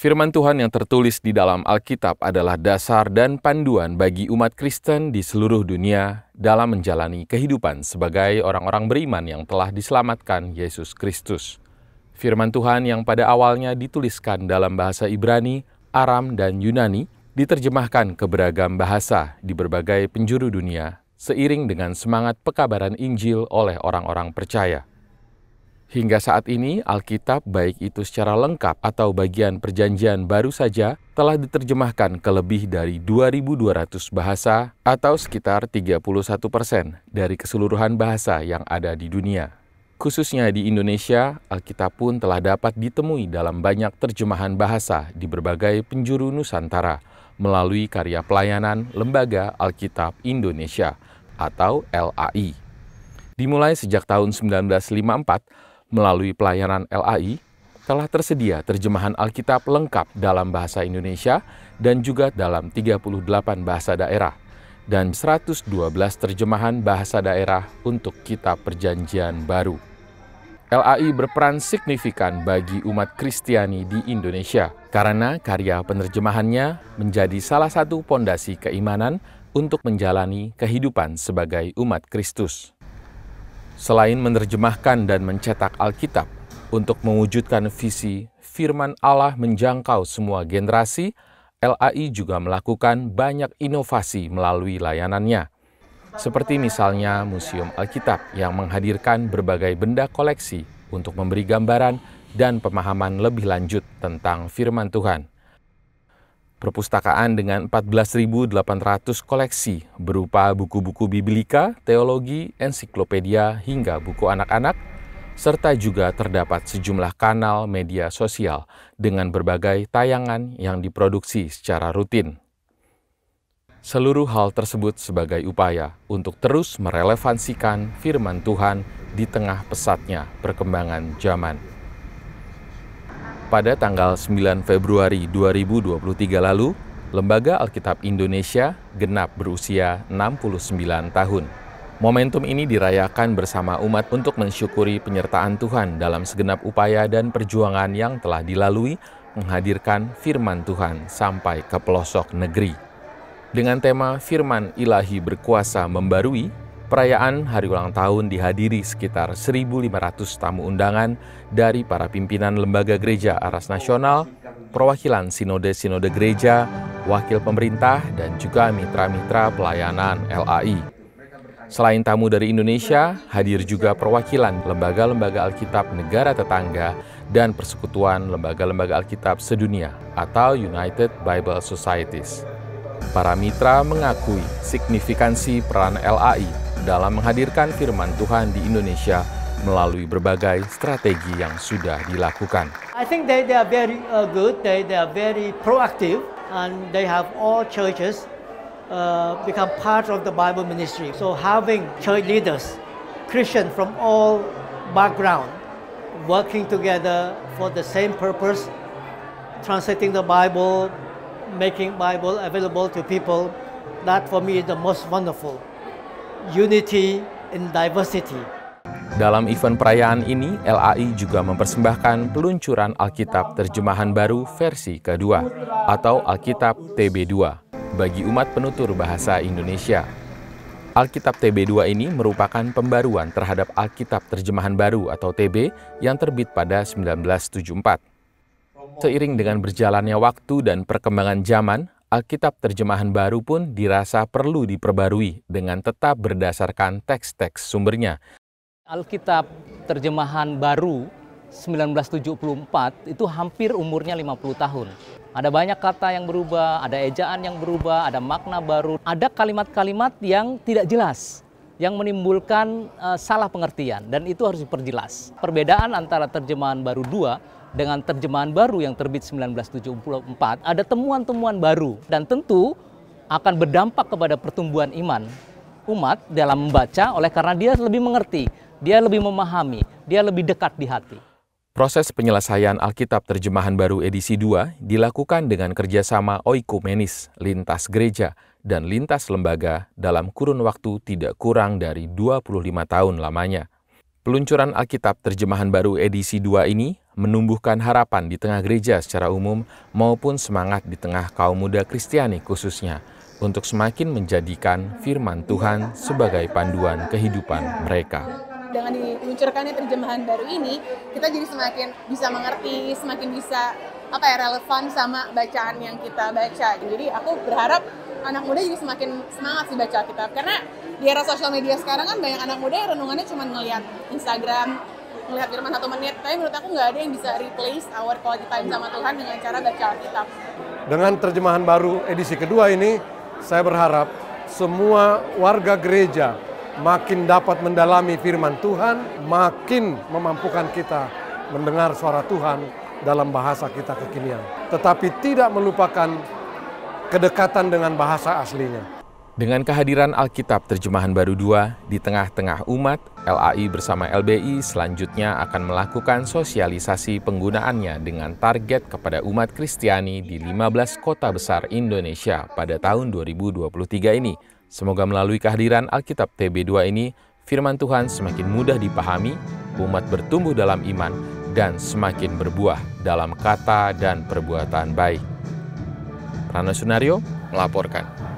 Firman Tuhan yang tertulis di dalam Alkitab adalah dasar dan panduan bagi umat Kristen di seluruh dunia dalam menjalani kehidupan sebagai orang-orang beriman yang telah diselamatkan Yesus Kristus. Firman Tuhan yang pada awalnya dituliskan dalam bahasa Ibrani, Aram, dan Yunani, diterjemahkan ke beragam bahasa di berbagai penjuru dunia, seiring dengan semangat pekabaran Injil oleh orang-orang percaya. Hingga saat ini, Alkitab baik itu secara lengkap atau bagian perjanjian baru saja telah diterjemahkan ke lebih dari 2.200 bahasa atau sekitar 31% dari keseluruhan bahasa yang ada di dunia. Khususnya di Indonesia, Alkitab pun telah dapat ditemui dalam banyak terjemahan bahasa di berbagai penjuru Nusantara melalui karya pelayanan Lembaga Alkitab Indonesia atau LAI. Dimulai sejak tahun 1954, melalui pelayanan LAI, telah tersedia terjemahan Alkitab lengkap dalam bahasa Indonesia dan juga dalam 38 bahasa daerah, dan 112 terjemahan bahasa daerah untuk Kitab Perjanjian Baru. LAI berperan signifikan bagi umat Kristiani di Indonesia, karena karya penerjemahannya menjadi salah satu pondasi keimanan untuk menjalani kehidupan sebagai umat Kristus. Selain menerjemahkan dan mencetak Alkitab untuk mewujudkan visi firman Allah menjangkau semua generasi, LAI juga melakukan banyak inovasi melalui layanannya. Seperti misalnya Museum Alkitab yang menghadirkan berbagai benda koleksi untuk memberi gambaran dan pemahaman lebih lanjut tentang firman Tuhan. Perpustakaan dengan 14.800 koleksi berupa buku-buku biblika, teologi, ensiklopedia, hingga buku anak-anak, serta juga terdapat sejumlah kanal media sosial dengan berbagai tayangan yang diproduksi secara rutin. Seluruh hal tersebut sebagai upaya untuk terus merelevansikan firman Tuhan di tengah pesatnya perkembangan zaman. Pada tanggal 9 Februari 2023 lalu, Lembaga Alkitab Indonesia genap berusia 69 tahun. Momentum ini dirayakan bersama umat untuk mensyukuri penyertaan Tuhan dalam segenap upaya dan perjuangan yang telah dilalui menghadirkan firman Tuhan sampai ke pelosok negeri. Dengan tema Firman Ilahi Berkuasa Membarui, perayaan hari ulang tahun dihadiri sekitar 1.500 tamu undangan dari para pimpinan lembaga gereja aras nasional, perwakilan sinode-sinode gereja, wakil pemerintah, dan juga mitra-mitra pelayanan LAI. Selain tamu dari Indonesia, hadir juga perwakilan lembaga-lembaga Alkitab negara tetangga dan persekutuan lembaga-lembaga Alkitab sedunia atau United Bible Societies. Para mitra mengakui signifikansi peran LAI dalam menghadirkan firman Tuhan di Indonesia melalui berbagai strategi yang sudah dilakukan. I think they are very good, they are very proactive, and they have all churches become part of the Bible ministry. So having church leaders, Christians from all background, working together for the same purpose, translating the Bible, making Bible available to people, that for me is the most wonderful. Unity in diversity. Dalam event perayaan ini, LAI juga mempersembahkan peluncuran Alkitab terjemahan baru versi kedua atau Alkitab TB2 bagi umat penutur bahasa Indonesia. Alkitab TB2 ini merupakan pembaruan terhadap Alkitab terjemahan baru atau TB yang terbit pada 1974. Seiring dengan berjalannya waktu dan perkembangan zaman, Alkitab terjemahan baru pun dirasa perlu diperbarui dengan tetap berdasarkan teks-teks sumbernya. Alkitab terjemahan baru 1974 itu hampir umurnya 50 tahun. Ada banyak kata yang berubah, ada ejaan yang berubah, ada makna baru, ada kalimat-kalimat yang tidak jelas, yang menimbulkan salah pengertian, dan itu harus diperjelas. Perbedaan antara terjemahan baru 2 dengan terjemahan baru yang terbit 1974, ada temuan-temuan baru dan tentu akan berdampak kepada pertumbuhan iman umat dalam membaca oleh karena dia lebih mengerti, dia lebih memahami, dia lebih dekat di hati. Proses penyelesaian Alkitab terjemahan baru edisi 2 dilakukan dengan kerjasama oikumenis, lintas gereja, dan lintas lembaga dalam kurun waktu tidak kurang dari 25 tahun lamanya. Peluncuran Alkitab terjemahan baru edisi 2 ini menumbuhkan harapan di tengah gereja secara umum maupun semangat di tengah kaum muda Kristiani khususnya untuk semakin menjadikan firman Tuhan sebagai panduan kehidupan mereka. Dengan diluncurkannya terjemahan baru ini, kita jadi semakin bisa mengerti, semakin bisa relevan sama bacaan yang kita baca. Jadi aku berharap anak muda jadi semakin semangat sih baca Alkitab, karena di era sosial media sekarang kan banyak anak muda yang renungannya cuma ngelihat Instagram, ngelihat firman 1 menit, tapi menurut aku nggak ada yang bisa replace our quality time sama Tuhan dengan cara baca Alkitab. Dengan terjemahan baru edisi kedua ini, saya berharap semua warga gereja makin dapat mendalami firman Tuhan, makin memampukan kita mendengar suara Tuhan dalam bahasa kita kekinian. Tetapi tidak melupakan kedekatan dengan bahasa aslinya. Dengan kehadiran Alkitab Terjemahan Baru 2 di tengah-tengah umat, LAI bersama LBI selanjutnya akan melakukan sosialisasi penggunaannya dengan target kepada umat Kristiani di 15 kota besar Indonesia pada tahun 2023 ini. Semoga melalui kehadiran Alkitab TB2 ini, firman Tuhan semakin mudah dipahami, umat bertumbuh dalam iman, dan semakin berbuah dalam kata dan perbuatan baik. Rano Sunario melaporkan.